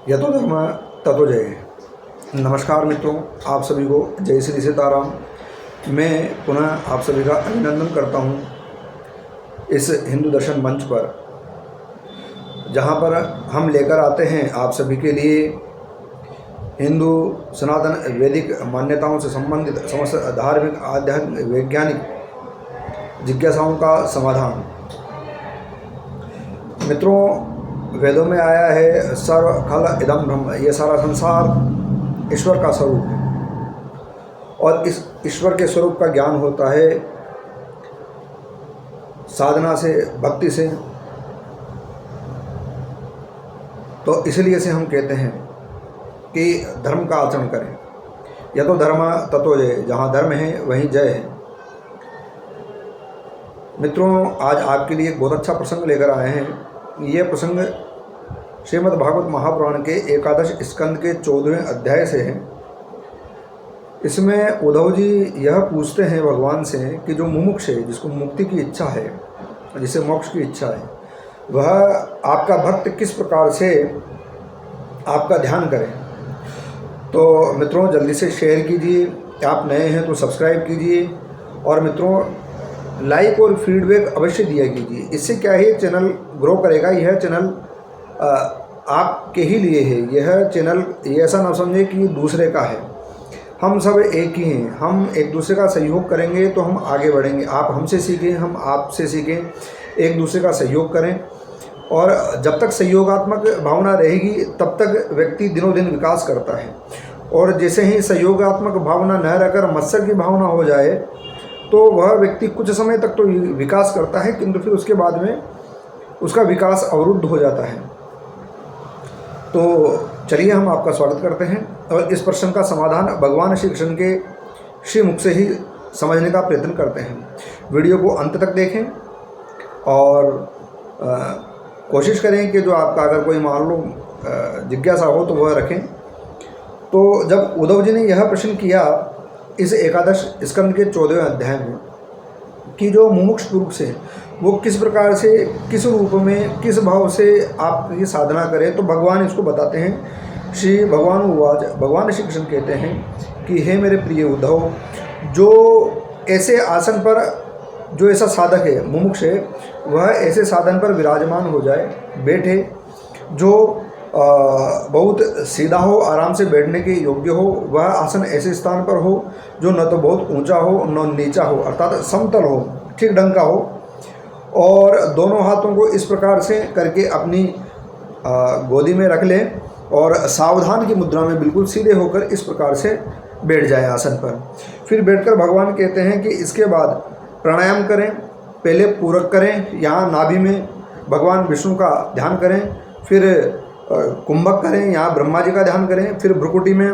यतो धर्म ततो जय। नमस्कार मित्रों, आप सभी को जय श्री सीताराम। मैं पुनः आप सभी का अभिनंदन करता हूं इस हिंदू दर्शन मंच पर, जहां पर हम लेकर आते हैं आप सभी के लिए हिंदू सनातन वैदिक मान्यताओं से संबंधित समस्त धार्मिक आध्यात्मिक वैज्ञानिक जिज्ञासाओं का समाधान। मित्रों, वेदों में आया है सर्व खल इदम ब्रह्म, ये सारा संसार ईश्वर का स्वरूप है और इस ईश्वर के स्वरूप का ज्ञान होता है साधना से, भक्ति से। तो इसलिए से हम कहते हैं कि धर्म का आचरण करें। यतो धर्म ततो जय, जहाँ धर्म है वहीं जय है। मित्रों, आज आपके लिए एक बहुत अच्छा प्रसंग लेकर आए हैं। ये प्रसंग श्रीमद् भागवत महापुराण के एकादश स्कंद के 14वें अध्याय से है। इसमें उद्धव जी यह पूछते हैं भगवान से कि जो मुमुक्ष है, जिसको मुक्ति की इच्छा है, जिसे मोक्ष की इच्छा है, वह आपका भक्त किस प्रकार से आपका ध्यान करे। तो मित्रों, जल्दी से शेयर कीजिए, आप नए हैं तो सब्सक्राइब कीजिए और मित्रों लाइक और फीडबैक अवश्य दिया कीजिए। इससे क्या है, चैनल ग्रो करेगा। यह चैनल आपके ही लिए है। यह चैनल ये ऐसा ना समझे कि दूसरे का है। हम सब एक ही हैं। हम एक दूसरे का सहयोग करेंगे तो हम आगे बढ़ेंगे। आप हमसे सीखें, हम आपसे सीखें, एक दूसरे का सहयोग करें। और जब तक सहयोगात्मक भावना रहेगी तब तक व्यक्ति दिनों दिन विकास करता है। और जैसे ही सहयोगात्मक भावना न रहकर मत्सर की भावना हो जाए तो वह व्यक्ति कुछ समय तक तो विकास करता है, किंतु फिर उसके बाद में उसका विकास अवरुद्ध हो जाता है। तो चलिए हम आपका स्वागत करते हैं और इस प्रश्न का समाधान भगवान श्री कृष्ण के श्रीमुख से ही समझने का प्रयत्न करते हैं। वीडियो को अंत तक देखें और कोशिश करें कि जो आपका अगर कोई मान लो जिज्ञासा हो तो वह रखें। तो जब उद्धव जी ने यह प्रश्न किया इस एकादश स्कंद के 14वें अध्याय में कि जो मुमुक्ष पुरुष है वो किस प्रकार से, किस रूप में, किस भाव से आप ये साधना करें, तो भगवान इसको बताते हैं। श्री भगवान उवाच, भगवान श्री कृष्ण कहते हैं कि हे मेरे प्रिय उद्धव, जो ऐसे आसन पर, जो ऐसा साधक है, मुमुक्ष है, वह ऐसे साधन पर विराजमान हो जाए, बैठे, जो बहुत सीधा हो, आराम से बैठने के योग्य हो। वह आसन ऐसे स्थान पर हो जो न तो बहुत ऊंचा हो न नीचा हो, अर्थात समतल हो, ठीक ढंग का हो। और दोनों हाथों को इस प्रकार से करके अपनी गोदी में रख लें और सावधान की मुद्रा में बिल्कुल सीधे होकर इस प्रकार से बैठ जाए आसन पर। फिर बैठकर भगवान कहते हैं कि इसके बाद प्राणायाम करें। पहले पूरक करें, यहाँ नाभि में भगवान विष्णु का ध्यान करें, फिर कुंभक करें, यहाँ ब्रह्मा जी का ध्यान करें, फिर भ्रुकुटी में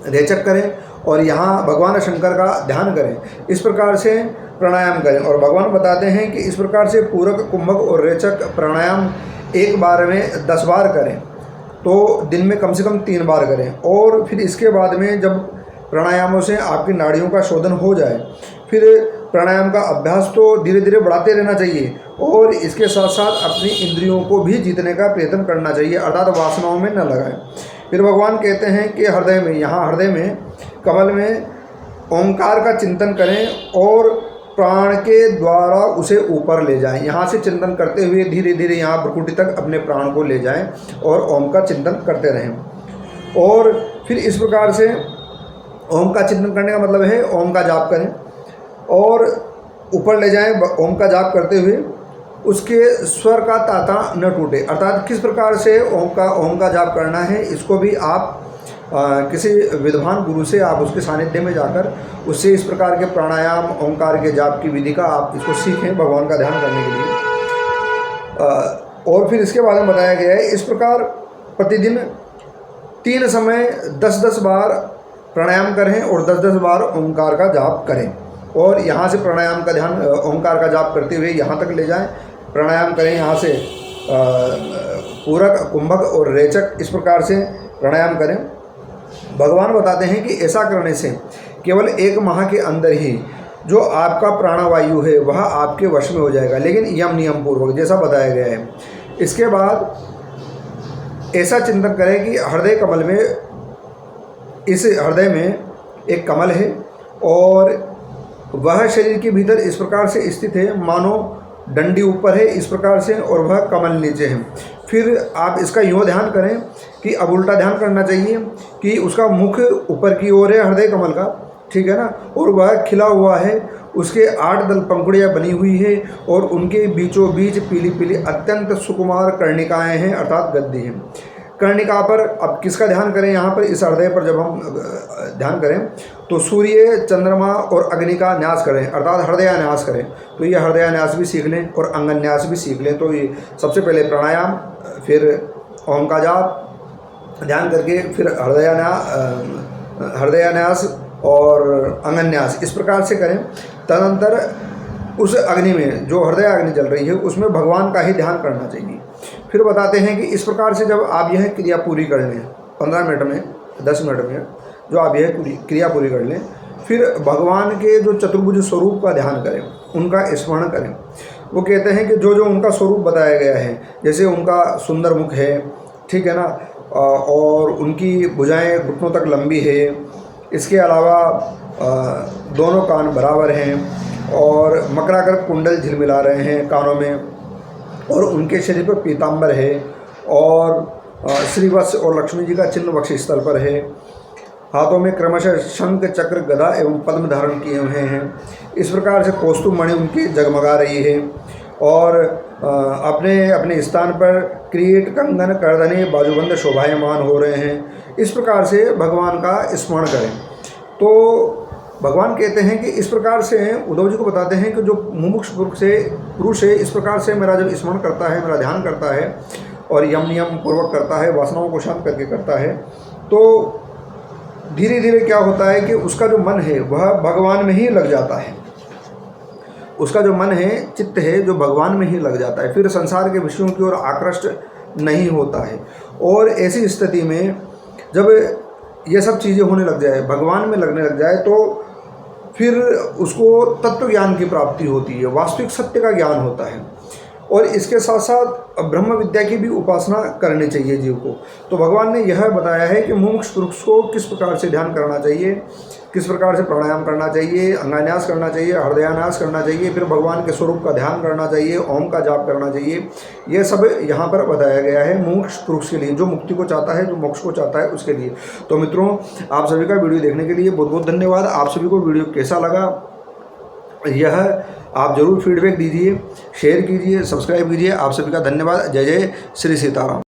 रेचक करें और यहाँ भगवान शंकर का ध्यान करें। इस प्रकार से प्राणायाम करें। और भगवान बताते हैं कि इस प्रकार से पूरक, कुंभक और रेचक प्राणायाम एक बार में 10 बार करें, तो दिन में कम से कम 3 बार करें। और फिर इसके बाद में जब प्राणायामों से आपकी नाड़ियों का शोधन हो जाए, फिर प्राणायाम का अभ्यास तो धीरे धीरे बढ़ाते रहना चाहिए और इसके साथ साथ अपनी इंद्रियों को भी जीतने का प्रयत्न करना चाहिए, अर्थात वासनाओं में न लगाएं। फिर भगवान कहते हैं कि हृदय में, यहाँ हृदय में कमल में ओंकार का चिंतन करें और प्राण के द्वारा उसे ऊपर ले जाएं। यहाँ से चिंतन करते हुए धीरे धीरे यहाँ भ्रुकुटी तक अपने प्राण को ले जाएं और ओम का चिंतन करते रहें। और फिर इस प्रकार से ओम का चिंतन करने का मतलब है ओम का जाप करें और ऊपर ले जाएं ओम का जाप करते हुए। उसके स्वर का ताता न टूटे, अर्थात किस प्रकार से ओम का जाप करना है, इसको भी आप किसी विद्वान गुरु से आप उसके सानिध्य में जाकर उससे इस प्रकार के प्राणायाम, ओंकार के जाप की विधि का आप इसको सीखें भगवान का ध्यान करने के लिए। और फिर इसके बारे में बताया गया है इस प्रकार प्रतिदिन 3 समय 10-10 बार प्राणायाम करें और 10-10 बार ओंकार का जाप करें। और यहाँ से प्राणायाम का ध्यान, ओंकार का जाप करते हुए यहाँ तक ले जाएं, प्राणायाम करें। यहाँ से पूरक, कुंभक और रेचक इस प्रकार से प्राणायाम करें। भगवान बताते हैं कि ऐसा करने से केवल 1 माह के अंदर ही जो आपका प्राणवायु है वह आपके वश में हो जाएगा, लेकिन यम नियम पूर्वक, जैसा बताया गया है। इसके बाद ऐसा चिंतन करें कि हृदय कमल में, इस हृदय में एक कमल है और वह शरीर के भीतर इस प्रकार से स्थित है मानो डंडी ऊपर है इस प्रकार से और वह कमल नीचे है। फिर आप इसका यूँ ध्यान करें कि अब उल्टा ध्यान करना चाहिए कि उसका मुख ऊपर की ओर है हृदय कमल का, ठीक है ना, और वह खिला हुआ है, उसके 8 दल पंखुड़ियाँ बनी हुई है और उनके बीचों बीच पीली पीली अत्यंत सुकुमार कर्णिकाएँ हैं अर्थात गद्दी हैं। कर्णिका पर अब किसका ध्यान करें यहाँ पर, इस हृदय पर जब हम ध्यान करें तो सूर्य, चंद्रमा और अग्नि का न्यास करें अर्थात हृदयान्यास करें। तो ये हृदयान्यास भी सीख लें और अंगन्यास भी सीख लें। तो ये सबसे पहले प्राणायाम, फिर ओम का जाप ध्यान करके, फिर हृदयान्यास और अंगन्यास इस प्रकार से करें। तदनंतर उस अग्नि में, जो हृदय अग्नि जल रही है, उसमें भगवान का ही ध्यान करना चाहिए। फिर बताते हैं कि इस प्रकार से जब आप यह क्रिया पूरी कर लें 15 मिनट में, 10 मिनट में जो आप यह क्रिया पूरी कर लें, फिर भगवान के जो चतुर्भुज स्वरूप का ध्यान करें, उनका स्मरण करें। वो कहते हैं कि जो जो उनका स्वरूप बताया गया है, जैसे उनका सुंदर मुख है, ठीक है ना, और उनकी भुजाएं घुटनों तक लंबी है, इसके अलावा दोनों कान बराबर हैं और मकराकर कुंडल झिलमिला रहे हैं कानों में, और उनके शरीर पर पीताम्बर है और श्रीवत्स और लक्ष्मी जी का चिन्ह वक्षस्थल पर है। हाथों में क्रमशः शंख, चक्र, गदा एवं पद्म धारण किए हुए हैं। इस प्रकार से कौस्तुभ मणि उनकी जगमगा रही है और अपने अपने स्थान पर किरीट, कंगन, करदने, बाजूबंद शोभायमान हो रहे हैं। इस प्रकार से भगवान का स्मरण करें। तो भगवान कहते हैं कि इस प्रकार से उद्धव जी को बताते हैं कि जो मुमुक्ष पुरुष है, इस प्रकार से मेरा जब स्मरण करता है, मेरा ध्यान करता है और यम नियम पूर्वक करता है, वासनाओं को शांत करके करता है, तो धीरे धीरे क्या होता है कि उसका जो मन है वह भगवान में ही लग जाता है। उसका जो मन है, चित्त है, जो भगवान में ही लग जाता है, फिर संसार के विषयों की ओर आकृष्ट नहीं होता है। और ऐसी स्थिति में जब ये सब चीज़ें होने लग जाए, भगवान में लगने लग जाए, तो फिर उसको तत्व ज्ञान की प्राप्ति होती है, वास्तविक सत्य का ज्ञान होता है। और इसके साथ साथ ब्रह्म विद्या की भी उपासना करनी चाहिए जीव को। तो भगवान ने यह बताया है कि मुमुक्ष पुरुष को किस प्रकार से ध्यान करना चाहिए, किस प्रकार से प्राणायाम करना चाहिए, अंगान्यास करना चाहिए, हृदयान्यास करना चाहिए, फिर भगवान के स्वरूप का ध्यान करना चाहिए, ओम का जाप करना चाहिए। ये सब यहाँ पर बताया गया है मुमुक्ष पुरुष के लिए, जो मुक्ति को चाहता है, जो मोक्ष को चाहता है, उसके लिए। तो मित्रों, आप सभी का वीडियो देखने के लिए बहुत बहुत धन्यवाद। आप सभी को वीडियो कैसा लगा यह आप ज़रूर फीडबैक दीजिए, शेयर कीजिए, सब्सक्राइब कीजिए। आप सभी का धन्यवाद। जय जय श्री सीताराम।